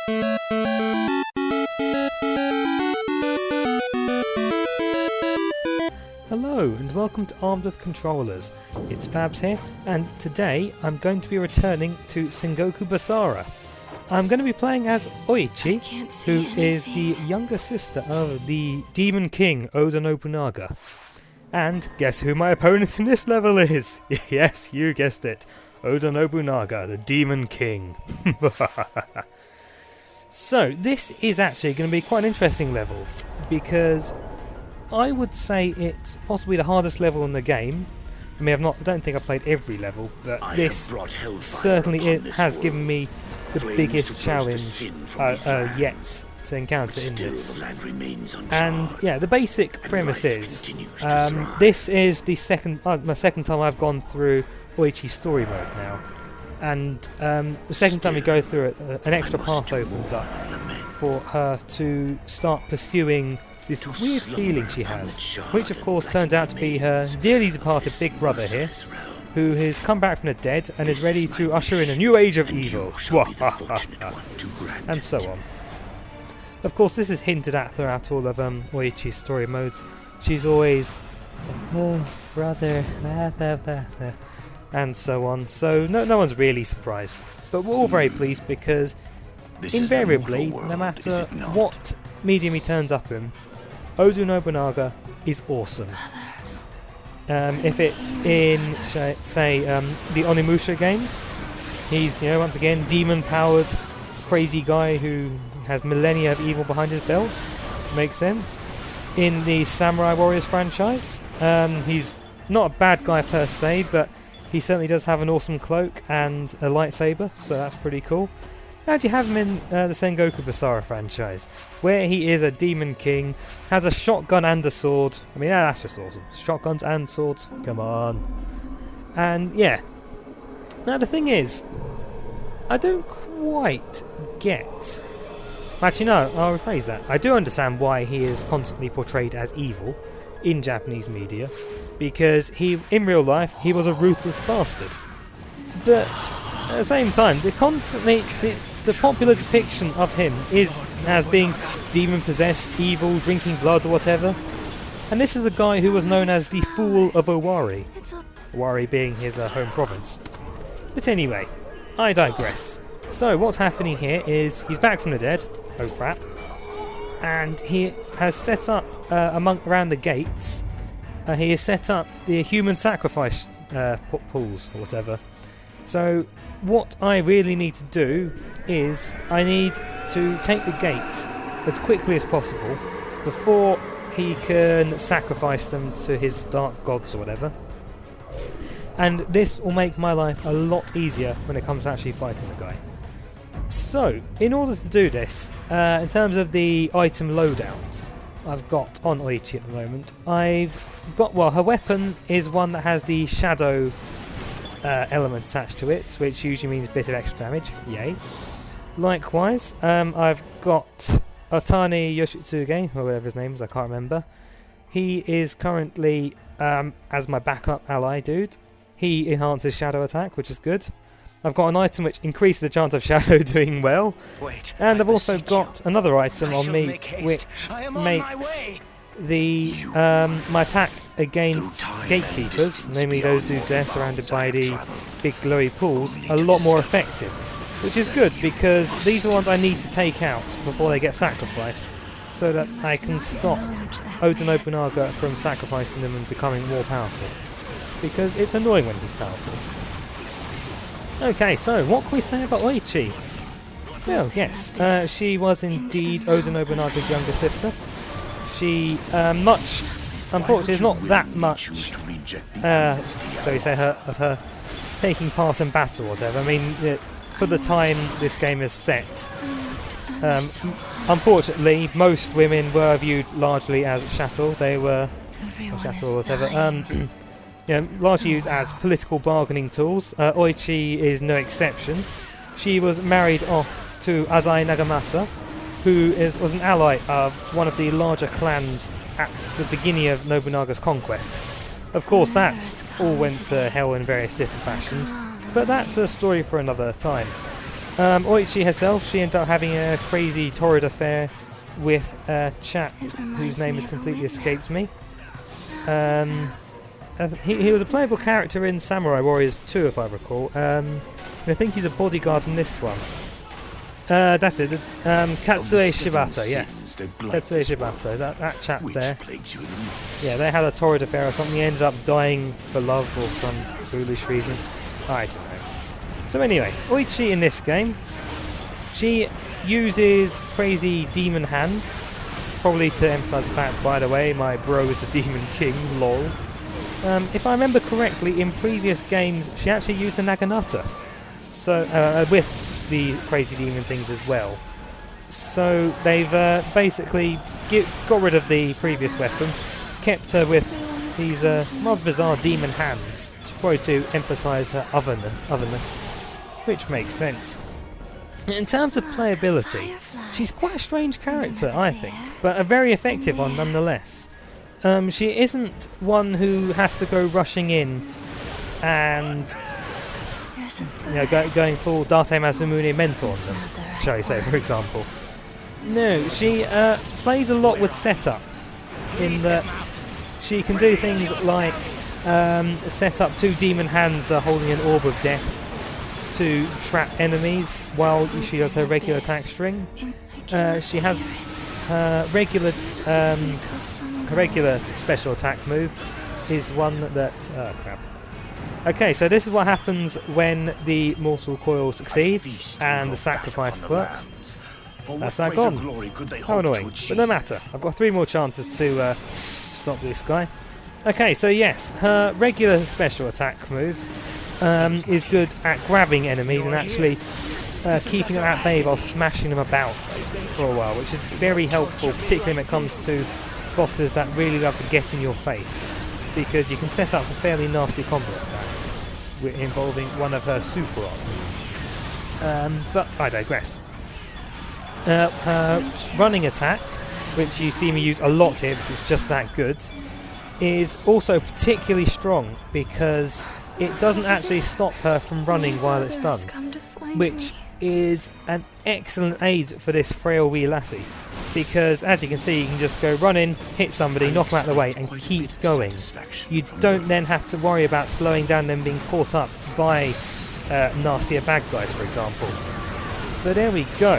Hello and welcome to Armed with Controllers. It's Fabs here, and today I'm going to be returning to Sengoku Basara. I'm going to be playing as Oichi, who is the younger sister of the Demon King Oda Nobunaga. And guess who my opponent in this level is? Yes, you guessed it. Oda Nobunaga, the Demon King. So, this is actually going to be quite an interesting level, because I would say it's possibly the hardest level in the game. I mean, I don't think I've played every level, but this certainly has given me the biggest challenge yet to encounter in this. And yeah, the basic premise is this is the my second time I've gone through Oichi's story mode now, and the second time you go through it, an extra path opens up for her to start pursuing this weird feeling she has, which of course turns out to be her dearly departed big brother here, who has come back from the dead and is ready to usher in a new age of evil. And so on. Of course, this is hinted at throughout all of Oichi's story modes. She's always saying, "Oh, brother," and so on. So no one's really surprised. But we're all very pleased because invariably, no matter what medium he turns up in, Oda Nobunaga is awesome. If it's in, say, the Onimusha games, he's, once again, demon-powered, crazy guy who has millennia of evil behind his belt. Makes sense. In the Samurai Warriors franchise, he's not a bad guy per se, but he certainly does have an awesome cloak and a lightsaber, so that's pretty cool. And you have him in the Sengoku Basara franchise, where he is a demon king, has a shotgun and a sword. I mean, that's just awesome. Shotguns and swords, come on. And yeah. Now the thing is, I don't quite get... Actually no, I'll rephrase that. I do understand why he is constantly portrayed as evil in Japanese media, because in real life, he was a ruthless bastard. But at the same time, the popular depiction of him is as being demon-possessed, evil, drinking blood or whatever. And this is a guy who was known as the Fool of Owari. Owari being his home province. But anyway, I digress. So what's happening here is he's back from the dead. Oh crap. And he has set up around the gates. He has set up the human sacrifice pools or whatever. So what I really need to do is I need to take the gates as quickly as possible before he can sacrifice them to his dark gods or whatever. And this will make my life a lot easier when it comes to actually fighting the guy. So, in order to do this, in terms of the item loadout I've got on Oichi at the moment, I've got, her weapon is one that has the shadow element attached to it, which usually means a bit of extra damage. Yay. Likewise, I've got Otani Yoshitsuge, or whatever his name is, I can't remember. He is currently, as my backup ally dude, he enhances shadow attack, which is good. I've got an item which increases the chance of shadow doing well. And I've also got another item on me which makes my attack against gatekeepers, namely those dudes there surrounded by the big glowy pools, a lot more effective. Which is good because these are ones I need to take out before they get sacrificed, so that I can stop Oda Nobunaga from sacrificing them and becoming more powerful. Because it's annoying when he's powerful. Okay, so what can we say about Oichi? Well, yes, she was indeed Oda Nobunaga's younger sister. She, unfortunately, is not that much, so you say, of her taking part in battle or whatever. I mean, for the time this game is set, unfortunately, most women were viewed largely as chattel. They were, or chattel or whatever, largely used as political bargaining tools. Oichi is no exception. She was married off to Azai Nagamasa, who was an ally of one of the larger clans at the beginning of Nobunaga's conquests. Of course, that all went to hell in various different fashions, but that's a story for another time. Oichi herself, she ended up having a crazy torrid affair with a chap whose name has completely escaped me. He was a playable character in Samurai Warriors 2, if I recall. And I think he's a bodyguard in this one. That's it. Katsue Shibata, yes. Katsue Shibata, that chap there. Yeah, they had a torrid affair or something. He ended up dying for love or some foolish reason. I don't know. So anyway, Oichi in this game, she uses crazy demon hands. Probably to emphasise the fact, by the way, my bro is the Demon King, lol. If I remember correctly, in previous games, she actually used a Naginata. So, with the crazy demon things as well. So they've basically got rid of the previous weapon, kept her with these rather bizarre demon hands, probably to emphasise her otherness, which makes sense. In terms of playability, she's quite a strange character, I think, but a very effective one nonetheless. She isn't one who has to go rushing in and going full Date Masamune mentor, shall we say, for example. No, she plays a lot with setup, in that she can do things like set up two demon hands holding an orb of death to trap enemies while she does her regular attack string. She has her regular special attack move is one that... oh crap. Okay, so this is what happens when the Mortal Coil succeeds and the sacrifice works. That's that gone. How annoying. But no matter, I've got 3 more chances to stop this guy. Okay, so yes, her regular special attack move is good at grabbing enemies and actually keeping them at bay while smashing them about for a while, which is very helpful, particularly when it comes to bosses that really love to get in your face, because you can set up a fairly nasty combo of that, involving one of her super art moves. But I digress. Her running attack, which you see me use a lot here because it's just that good, is also particularly strong because it doesn't actually stop her from running while it's done, which is an excellent aid for this frail wee lassie, because as you can see, you can just go run in, hit somebody, knock them out of the way and keep going. You don't then have to worry about slowing down and being caught up by nastier bad guys, for example. So there we go.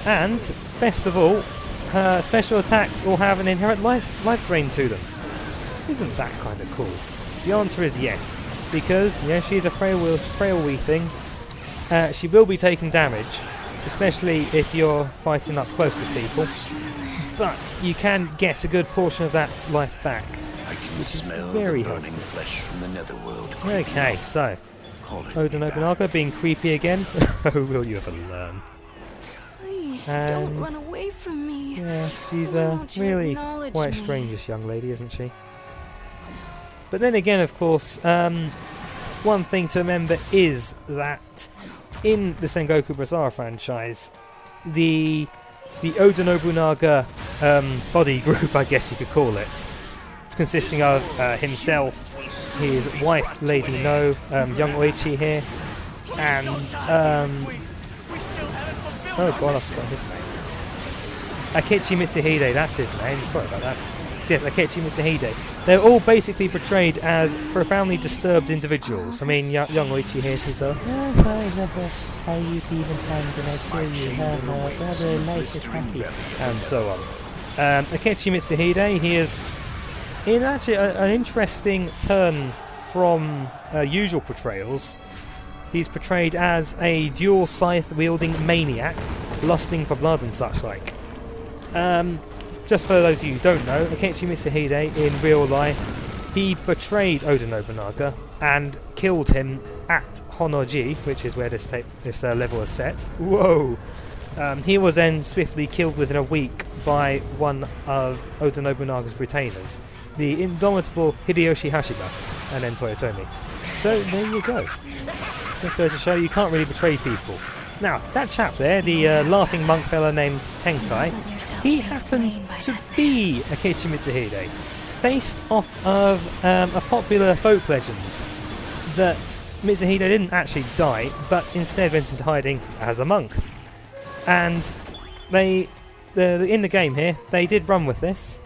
And best of all, her special attacks all have an inherent life drain to them. Isn't that kind of cool? The answer is yes, because yeah, she's a frail wee thing. She will be taking damage, especially if you're fighting up close to people, but you can get a good portion of that life back, which is very helpful. Okay, so Oda Nobunaga being creepy again. Oh, will you ever learn? And don't run away from me. Yeah, she's really quite strange, this young lady, isn't she? But then again, of course, one thing to remember is that in the Sengoku Basara franchise, the Oda Nobunaga body group, I guess you could call it, consisting of himself, his wife Lady No, young Oichi here, and oh god, I forgot his name. Akechi Mitsuhide, that's his name, sorry about that. So yes, Akechi Mitsuhide. They're all basically portrayed as profoundly disturbed individuals. I mean, young Oichi here, she's like, I use demon hands and I kill you, brother, life is happy, and so on. Akechi Mitsuhide, he is in actually an interesting turn from usual portrayals. He's portrayed as a dual scythe-wielding maniac, lusting for blood and such like. Just for those of you who don't know, Akechi Mitsuhide in real life, he betrayed Oda Nobunaga and killed him at Honno-ji, which is where this level is set. Whoa! He was then swiftly killed within a week by one of Oda Nobunaga's retainers, the indomitable Hideyoshi Hashiba, and then Toyotomi. So there you go. Just goes to show you can't really betray people. Now, that chap there, the laughing monk fella named Tenkai, he happens to be Akechi Mitsuhide, based off of a popular folk legend that Mitsuhide didn't actually die, but instead went into hiding as a monk. And in the game here, they did run with this,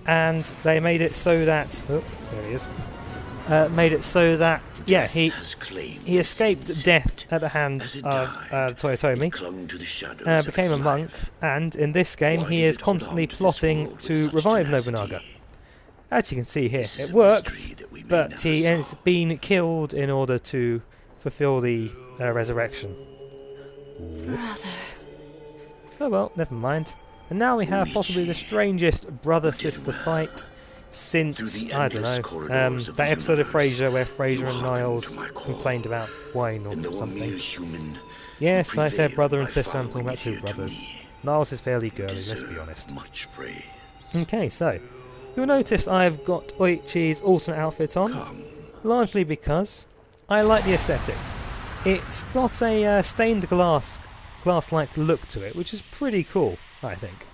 and they made it so that there he is. Made it so that he escaped death at the hands of Toyotomi, became a monk, and in this game he is constantly plotting to revive Nobunaga. As you can see here, it worked, but he has been killed in order to fulfill the resurrection. Whoops. Oh well, never mind. And now we have possibly the strangest brother-sister fight since, I don't know, that episode of Frasier where Frasier and Niles complained about wine or something. Yes, I said brother and sister, I'm talking about two brothers. Niles is fairly girly, let's be honest. Okay, so, you'll notice I've got Oichi's alternate outfit on, largely because I like the aesthetic. It's got a stained glass-like look to it, which is pretty cool, I think.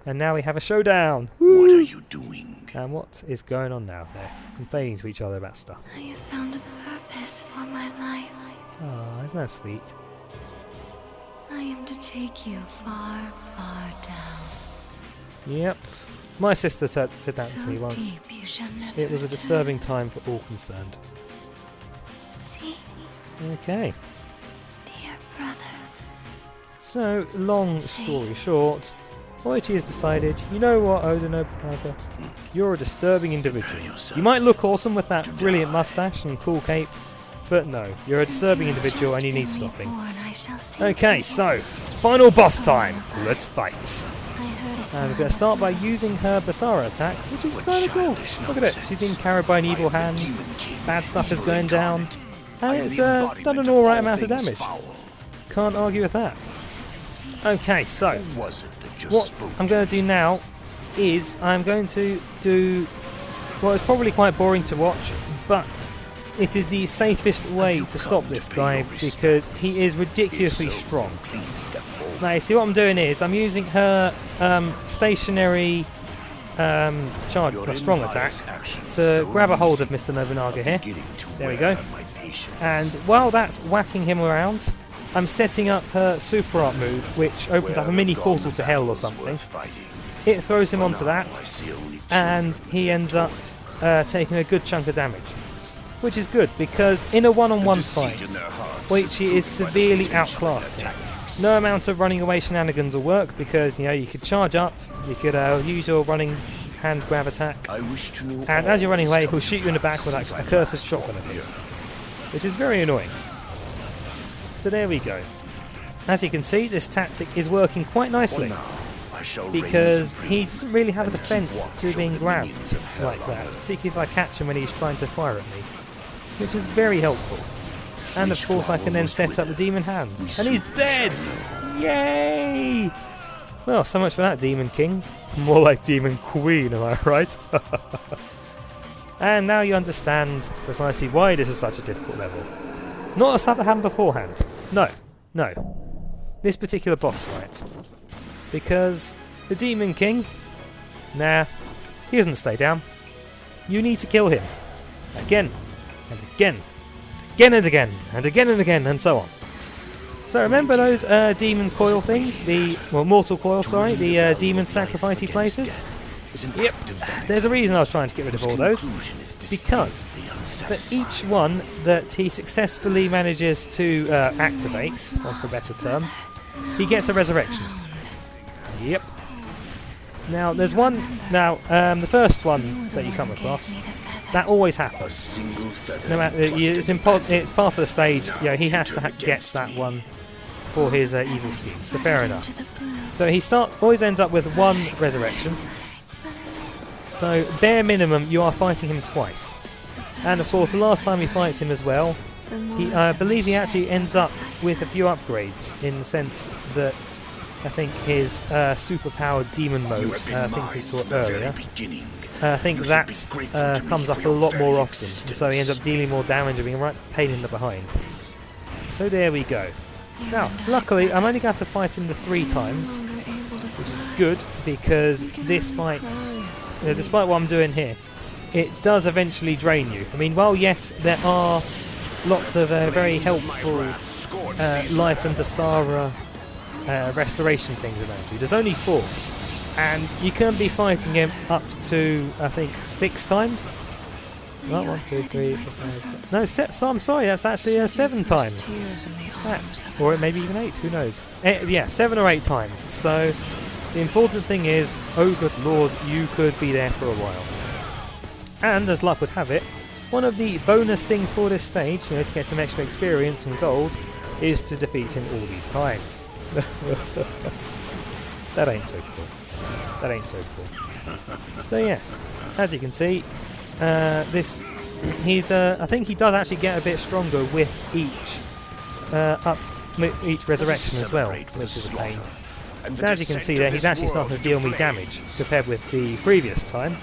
And now we have a showdown! Woo! What are you doing? And what is going on now? They're complaining to each other about stuff. I have found a purpose for my life. Oh, isn't that sweet? I am to take you far, far down. Yep. My sister said that to me So once. deep you shall never It was a return. disturbing time for all concerned. See, Okay. dear brother. So, long story short, Oichi has decided, you know what, Oda Nobunaga? You're a disturbing individual. You might look awesome with that brilliant mustache and cool cape, but no, you're a disturbing individual and you need stopping. Okay, so, final boss time. Let's fight. And we're going to start by using her Basara attack, which is kind of cool. Look at it, she's being carried by an evil hand, bad stuff is going down, and it's done an alright amount of damage. Can't argue with that. Okay, so, what I'm going to do now is I'm going to do what is probably quite boring to watch, but it is the safest way to stop this guy because he is ridiculously strong. Now you see what I'm doing is I'm using her stationary strong attack to grab a hold of Mr. Nobunaga here. There we go. And while that's whacking him around, I'm setting up her super art move, which opens up a mini portal to hell or something. It throws him onto that, and he ends up taking a good chunk of damage. Which is good, because in a one-on-one fight, Oichi is severely outclassed here. No amount of running away shenanigans will work, because you could charge up, you could use your running hand grab attack, and as you're running away, he'll shoot you in the back with a cursed shotgun of his, which is very annoying. So there we go. As you can see, this tactic is working quite nicely, because he doesn't really have a defence to being grabbed like that, particularly if I catch him when he's trying to fire at me, which is very helpful. And of course I can then set up the demon hands, and he's dead! Yay! Well, so much for that, Demon King. More like Demon Queen, am I right? And now you understand precisely why this is such a difficult level. Not as stuff that happened beforehand. No. This particular boss fight. Because the Demon King, nah, he doesn't stay down. You need to kill him. Again, and again, again and again, and again and again, and so on. So remember those demon coil things? Mortal coil, sorry, the demon sacrifice he places? Yep, there's a reason I was trying to get rid of all those. Because for each one that he successfully manages to activate, for a better term, he gets a resurrection. Yep. Now, there's one... Now, the first one that you come across, that always happens. No matter, it's part of the stage. He has to get that one for his evil scheme. So fair enough. So he always ends up with one resurrection. So bare minimum, you are fighting him twice. And of course, the last time we fight him as well, I believe he actually ends up with a few upgrades in the sense that I think his super-powered demon mode, I think we saw it earlier, I think that comes up a lot more often, and so he ends up dealing more damage and being a right pain in the behind. So there we go. Now, luckily, I'm only going to fight him the 3 times, which is good, because this fight, despite what I'm doing here, it does eventually drain you. I mean, while yes, there are lots of very helpful Life and Basara restoration things around you. There's only 4, and you can be fighting him up to, I think, 6 times. Well, 1, 2, 3, 4, 5, 6. No, so I'm sorry, that's actually 7 times. Or maybe even 8, who knows. Yeah, 7 or 8 times. So the important thing is, oh good lord, you could be there for a while. And as luck would have it, one of the bonus things for this stage, to get some extra experience and gold, is to defeat him all these times. That ain't so cool. That ain't so cool. So yes, as you can see, he's I think he does actually get a bit stronger with each resurrection as well, which is a pain. So as you can see there, he's actually starting to deal me damage compared with the previous time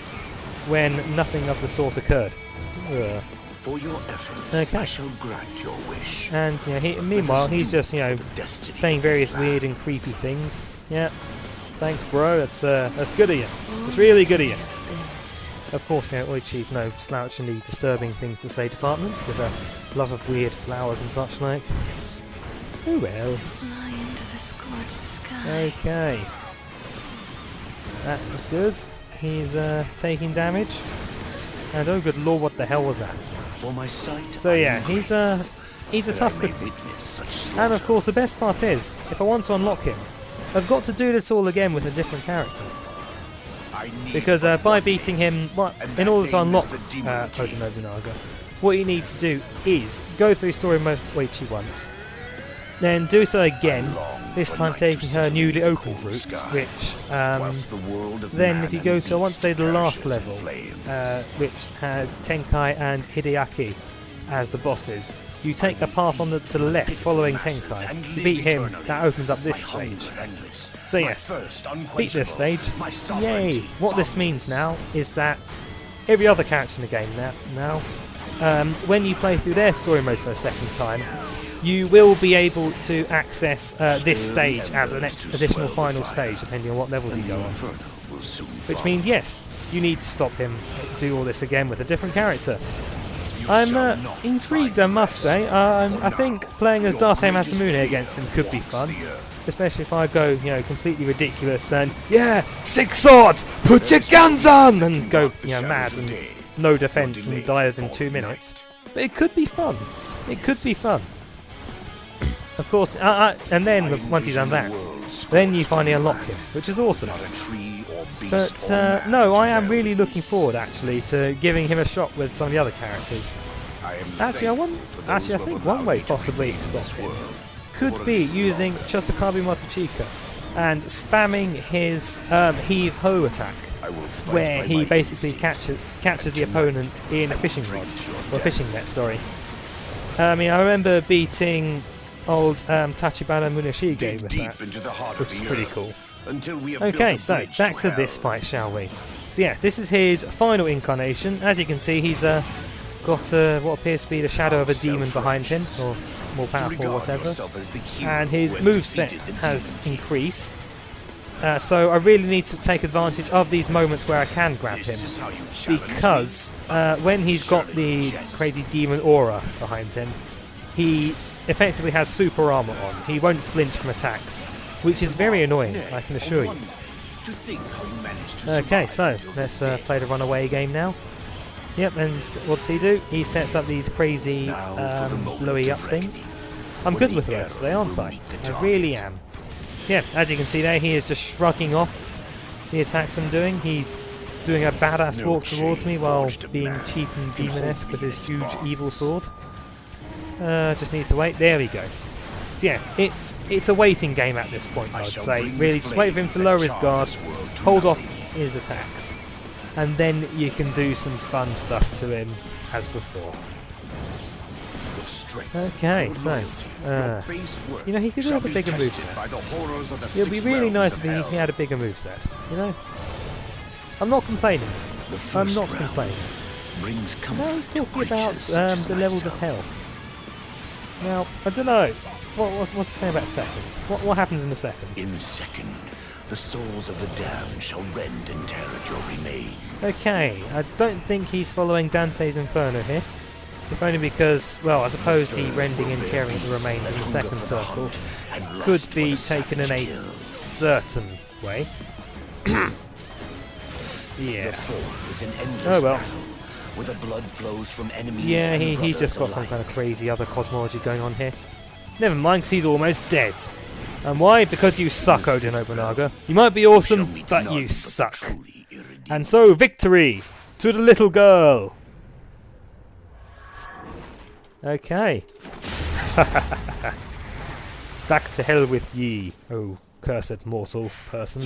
when nothing of the sort occurred. For your efforts, okay. I shall grant your wish. And meanwhile, he's just saying various weird and creepy things. Yeah, thanks, bro. That's good of you. It's really good of you. Of course, Oichi's no slouch in the disturbing things to say department, with a love of weird flowers and such like. Oh well. Fly into the scorched sky. Okay. That's good. He's taking damage. And oh good lord, what the hell was that? For my sight, so yeah, he's a tough cookie. And of course the best part is, if I want to unlock him, I've got to do this all again with a different character. Because by beating him, in order to unlock Oda Nobunaga, what you need to do is go through story mode with Oichi once, then do so again, this time taking her newly opened route, which then if you go to, I want to say, the last level, which has Tenkai and Hideaki as the bosses, you take a path on to the left following Tenkai, you beat him, that opens up this stage. So yes, beat this stage, yay! What this means now is that every other character in the game now, when you play through their story mode for a second time, you will be able to access this stage as an additional final stage, depending on what levels you go on. Which means, yes, you need to stop him, do all this again with a different character. I'm intrigued, I must say. I think playing as Date Masamune against him could be fun. Especially if I go, completely ridiculous and, yeah, 6 swords, put your guns on! And go, mad and no defense and die within 2 minutes. But it could be fun. It could be fun. Of course, and then once he's done that, then you finally unlock him, which is awesome. But no, I am really looking forward actually to giving him a shot with some of the other characters. Actually, I think one way possibly to stop him could be using Chosokabe Motochika and spamming his heave ho attack, where he basically catches the opponent in a fishing rod, or fishing net. Sorry. I remember beating old Tachibana Muneshige with that, which is pretty cool. Okay, so back to this fight, shall we? So yeah, this is his final incarnation. As you can see, he's got what appears to be the shadow of a demon behind him, or more powerful, or whatever. And his moveset has increased. So I really need to take advantage of these moments where I can grab him, because when he's got the crazy demon aura behind him, he effectively has super armor on. He won't flinch from attacks, which is very annoying, I can assure you. Okay, so let's play the runaway game now. Yep, and what does he do? He sets up these crazy blowy up things. I'm good with those today, aren't I? I really am. So yeah, as you can see there, he is just shrugging off the attacks I'm doing. He's doing a badass walk towards me while being cheap and demon-esque with his huge evil sword. Just need to wait. There we go. So yeah, it's a waiting game at this point, I'd say. Really, just wait for him to lower his guard, hold off his attacks, and then you can do some fun stuff to him as before. Okay, so he could do with a bigger moveset. It would be really nice if he had a bigger moveset. I'm not complaining. I'm not complaining. Now he's talking about the levels of hell. Now, I don't know. What's he saying about seconds? What happens in the second? In the second, the souls of the damned shall rend and tear at your remains. Okay, I don't think he's following Dante's Inferno here. If only because, well, I suppose the rending and tearing of the remains in the second circle could be taken in a certain way. Yeah. Oh well. Where the blood flows from enemies. Yeah, he's just got some kind of crazy other cosmology going on here. Never mind, 'cause he's almost dead. And why? Because you suck, Oda Nobunaga. You might be awesome, but you suck. And so, victory to the little girl. Okay. Back to hell with ye, oh cursed mortal person.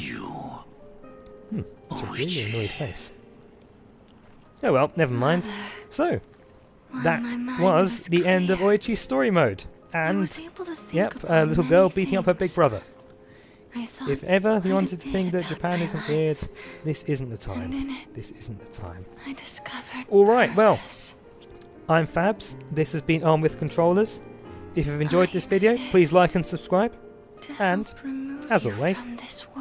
That's a really annoyed face. Oh well, never mind. So, that was the end of Oichi's story mode. And, yep, a little girl beating up her big brother. If ever you wanted to think that Japan isn't weird, this isn't the time. This isn't the time. Alright, well, I'm Fabs. This has been On With Controllers. If you've enjoyed this video, please like and subscribe. And, as always,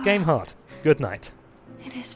game hard. Good night. It is